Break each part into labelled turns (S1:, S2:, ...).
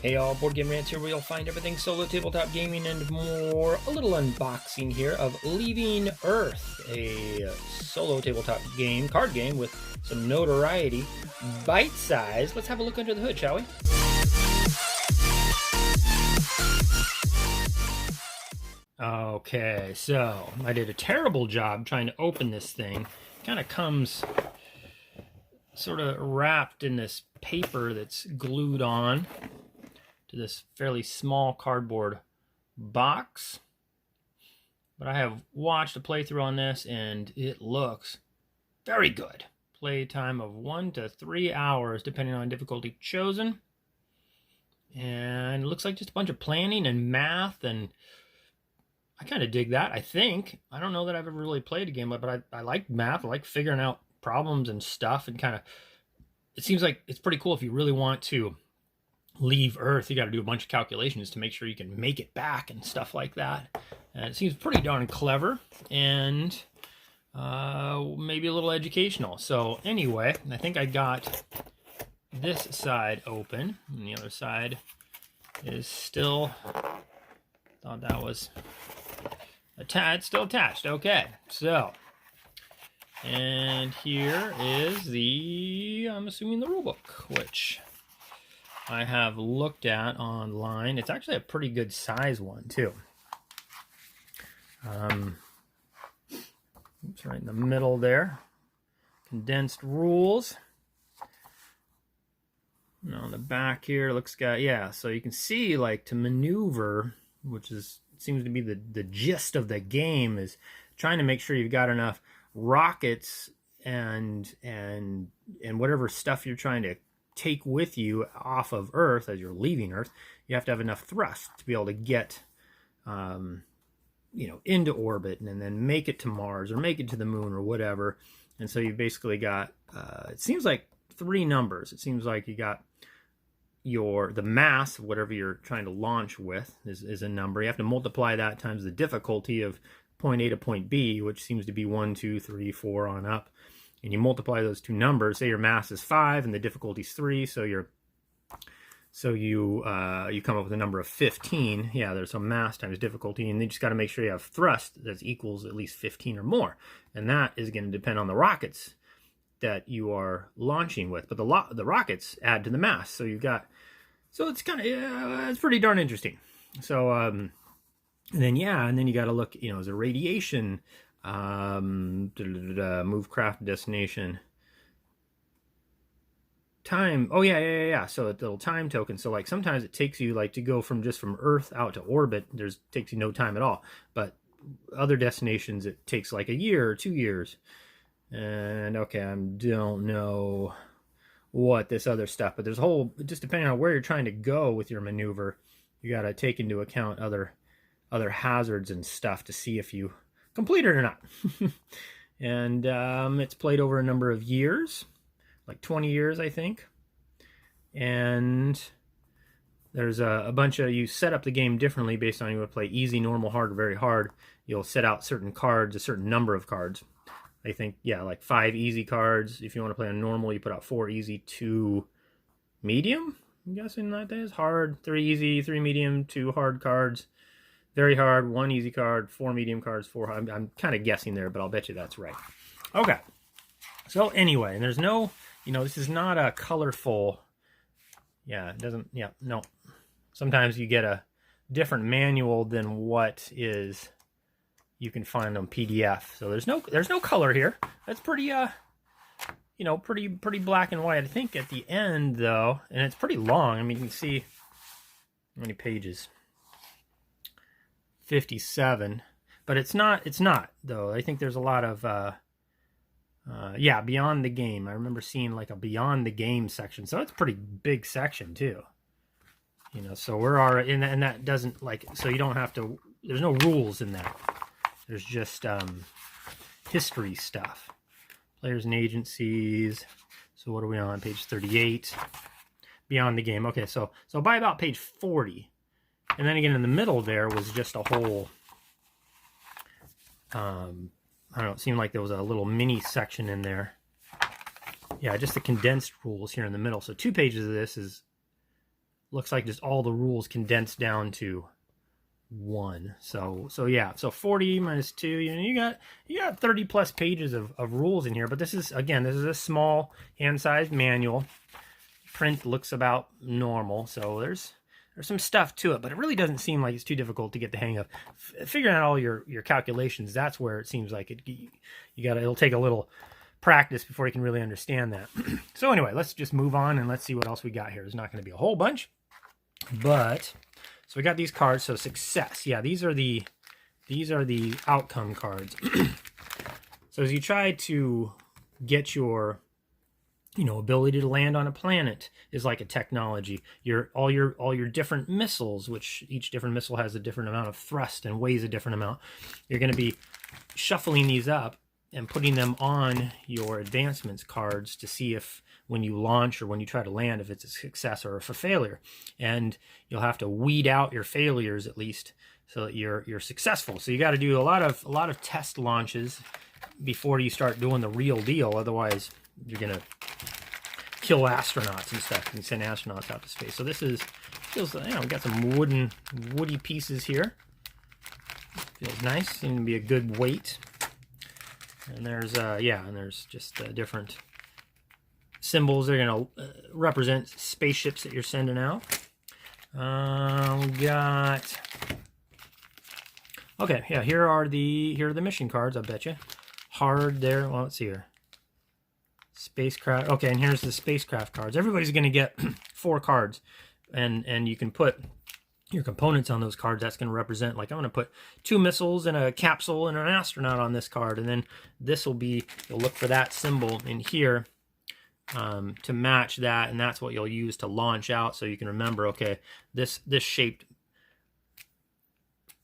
S1: Hey all, Board Game Rants here, where you'll find everything solo tabletop gaming and more. A little unboxing here of Leaving Earth, a solo tabletop game, card game with some notoriety, bite size. Let's have a look under the hood, shall we? Okay, so I did a terrible job trying to open this thing. Kind of comes sort of wrapped in this paper that's glued on to this fairly small cardboard box. But I have watched a playthrough on this and it looks very good. Play time of 1 to 3 hours depending on difficulty chosen. And it looks like just a bunch of planning and math, and I kind of dig that, I think. I don't know that I've ever really played a game, but I like math. I like figuring out problems and stuff, and kind of, it seems like it's pretty cool if you really want to leave Earth. You got to do a bunch of calculations to make sure you can make it back and stuff like that. And it seems pretty darn clever and maybe a little educational. So anyway, I think I got this side open, and the other side is still, thought that was attached, still attached. Okay, so, and here is the, I'm assuming the rule book, which I have looked at online. It's actually a pretty good size one too. It's right in the middle there. Condensed rules. And on the back here, it looks got, yeah, so you can see, like, to maneuver, which is seems to be the gist of the game, is trying to make sure you've got enough rockets and whatever stuff you're trying to take with you off of Earth as you're leaving Earth. You have to have enough thrust to be able to get you know, into orbit and then make it to Mars or make it to the moon or whatever. And so you've basically got it seems like 3 numbers. It seems like you got the mass of whatever you're trying to launch with is a number. You have to multiply that times the difficulty of point A to point B, which seems to be 1, 2, 3, 4 on up. And you multiply those 2 numbers. Say your mass is 5 and the difficulty is 3, so you come up with a number of 15. Yeah, there's some mass times difficulty, and you just got to make sure you have thrust that equals at least 15 or more. And that is going to depend on the rockets that you are launching with. But the rockets add to the mass, so you've got, so it's kind of, it's pretty darn interesting. So and then you got to look, you know, is there radiation, move craft destination, time. Oh yeah. So a little time token. So like sometimes it takes you, like, to go from Earth out to orbit, takes you no time at all. But other destinations it takes like a year or 2 years. And okay, I don't know what this other stuff, but there's a whole, just depending on where you're trying to go with your maneuver, you got to take into account other hazards and stuff to see if you complete it or not. And it's played over a number of years, like 20 years, I think. And there's a bunch of, you set up the game differently based on you would play easy, normal, hard, or very hard. You'll set out certain cards, a certain number of cards. I think, yeah, like 5 easy cards. If you want to play on normal, you put out 4 easy, 2 medium. I'm guessing that is hard, 3 easy, 3 medium, 2 hard cards. Very hard, 1 easy card, 4 medium cards, 4 hard. I'm kind of guessing there, but I'll bet you that's right. Okay. So anyway, and there's no, you know, this is not a colorful, yeah, it doesn't, yeah, no. Sometimes you get a different manual than what is, you can find on PDF. So there's no color here. That's pretty, you know, pretty black and white. I think at the end though, and it's pretty long. I mean, you can see how many pages. 57. But it's not though. I think there's a lot of yeah, beyond the game. I remember seeing like a beyond the game section. So it's a pretty big section too. You know, so we're already in, and that doesn't, like, so you don't have to, there's no rules in that. There's just history stuff. Players and agencies. So what are we on? Page 38. Beyond the game. Okay, so by about page 40. And then again in the middle there was just a whole, I don't know, it seemed like there was a little mini section in there. Yeah, just the condensed rules here in the middle. So 2 pages of this is looks like just all the rules condensed down to one. So yeah, so 40 minus 2, you got 30 plus pages of rules in here. But this is, again, this is a small hand-sized manual. Print looks about normal, so there's some stuff to it, but it really doesn't seem like it's too difficult to get the hang of. Figuring out all your calculations, that's where it seems like it'll take a little practice before you can really understand that. So anyway, let's just move on and let's see what else we got here. There's not going to be a whole bunch, but so we got these cards. So success, yeah, these are the outcome cards. So as you try to get your ability to land on a planet is like a technology. All your different missiles, which each different missile has a different amount of thrust and weighs a different amount. You're going to be shuffling these up and putting them on your advancements cards to see if when you launch or when you try to land, if it's a success or if a failure. And you'll have to weed out your failures at least so that you're successful. So you got to do a lot of test launches before you start doing the real deal. Otherwise, you're going to kill astronauts and stuff and send astronauts out to space. So this feels, we got some woody pieces here. Feels nice. Seems to be a good weight. And there's there's just different symbols. They're going to represent spaceships that you're sending out. We got, okay, yeah, here are the mission cards. I bet you hard there. Well, let's see here. Spacecraft. Okay, and here's the spacecraft cards. Everybody's going to get 4 cards, and you can put your components on those cards. That's going to represent, like, I'm going to put 2 missiles and a capsule and an astronaut on this card, and then this will be, you'll look for that symbol in here to match that, and that's what you'll use to launch out. So you can remember, okay, this shaped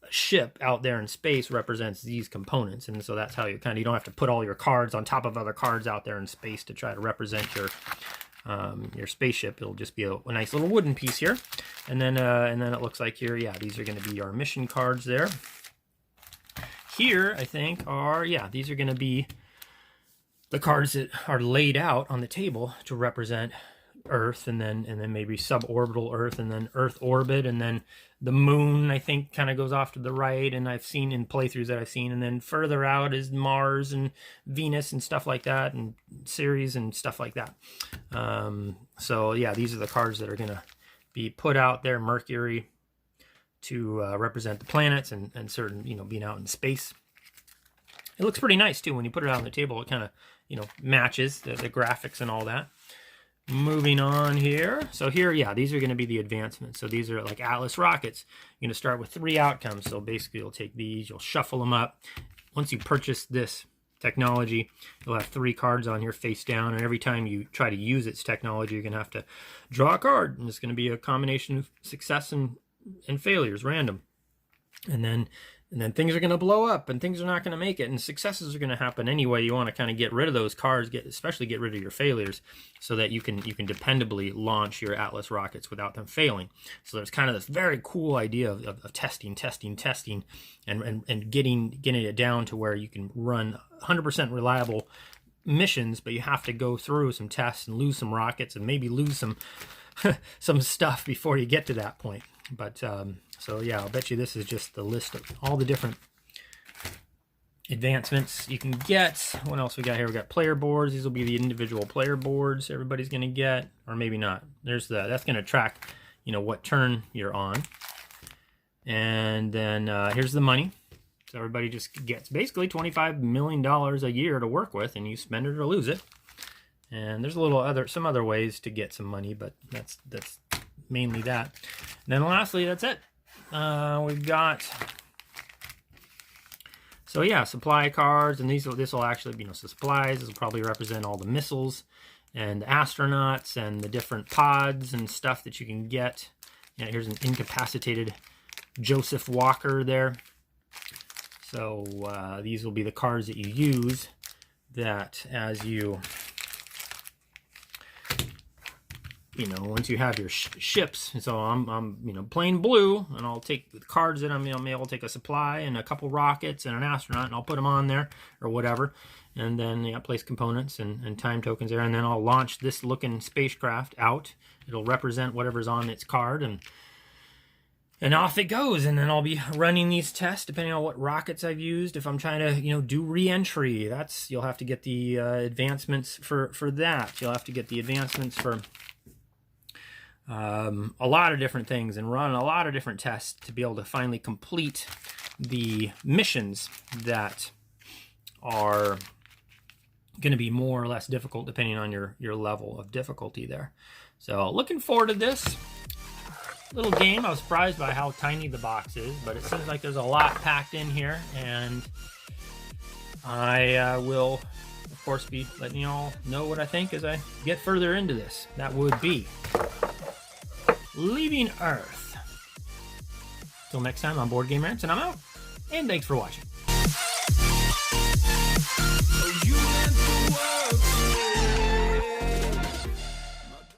S1: ship out there in space represents these components, and so that's how you don't have to put all your cards on top of other cards out there in space to try to represent your spaceship. It'll just be a nice little wooden piece here, and then it looks like here, yeah, these are going to be our mission cards there. Here, I think, these are going to be the cards that are laid out on the table to represent Earth, and then maybe suborbital Earth, and then Earth orbit, and then the moon, I think, kind of goes off to the right, and I've seen in playthroughs that I've seen, and then further out is Mars and Venus and stuff like that, and Ceres and stuff like that. So yeah, these are the cards that are going to be put out there. Mercury to represent the planets and certain, being out in space. It looks pretty nice too when you put it out on the table. It kind of, matches the graphics and all that. Moving on here. So here, yeah, these are going to be the advancements. So these are like Atlas rockets. You're going to start with 3 outcomes. So basically, you'll take these, you'll shuffle them up. Once you purchase this technology, you'll have 3 cards on here face down. And every time you try to use its technology, you're going to have to draw a card. And it's going to be a combination of success and failures, random. And then things are going to blow up, and things are not going to make it, and successes are going to happen anyway. You want to kind of get rid of those cards, especially get rid of your failures, so that you can dependably launch your Atlas rockets without them failing. So there's kind of this very cool idea of testing, and getting it down to where you can run 100% reliable missions, but you have to go through some tests and lose some rockets and maybe lose some some stuff before you get to that point. But so yeah, I'll bet you this is just the list of all the different advancements you can get. What else we got here? We got player boards. These will be the individual player boards everybody's going to get, or maybe not. There's that's going to track, what turn you're on. And then here's the money. So everybody just gets basically $25 million a year to work with, and you spend it or lose it. And there's some other ways to get some money, but that's mainly that. And then lastly, that's it. We've got, so yeah, supply cards, and this will actually be, so supplies. This will probably represent all the missiles and astronauts and the different pods and stuff that you can get. Yeah, here's an incapacitated Joseph Walker there. So these will be the cards that you use, that as you once you have your ships, so I'm playing blue, and I'll take the cards that I'm able to take a supply and a couple rockets and an astronaut, and I'll put them on there or whatever, and then place components and time tokens there, and then I'll launch this looking spacecraft out. It'll represent whatever's on its card, and off it goes. And then I'll be running these tests depending on what rockets I've used. If I'm trying to do re-entry, you'll have to get the advancements for that. You'll have to get the advancements for a lot of different things and run a lot of different tests to be able to finally complete the missions that are going to be more or less difficult depending on your level of difficulty there. So looking forward to this little game. I was surprised by how tiny the box is, but it seems like there's a lot packed in here, and I will of course be letting you all know what I think as I get further into this. That would be leaving Earth. Till next time, I'm Board Game Rants, and I'm out. And thanks for watching.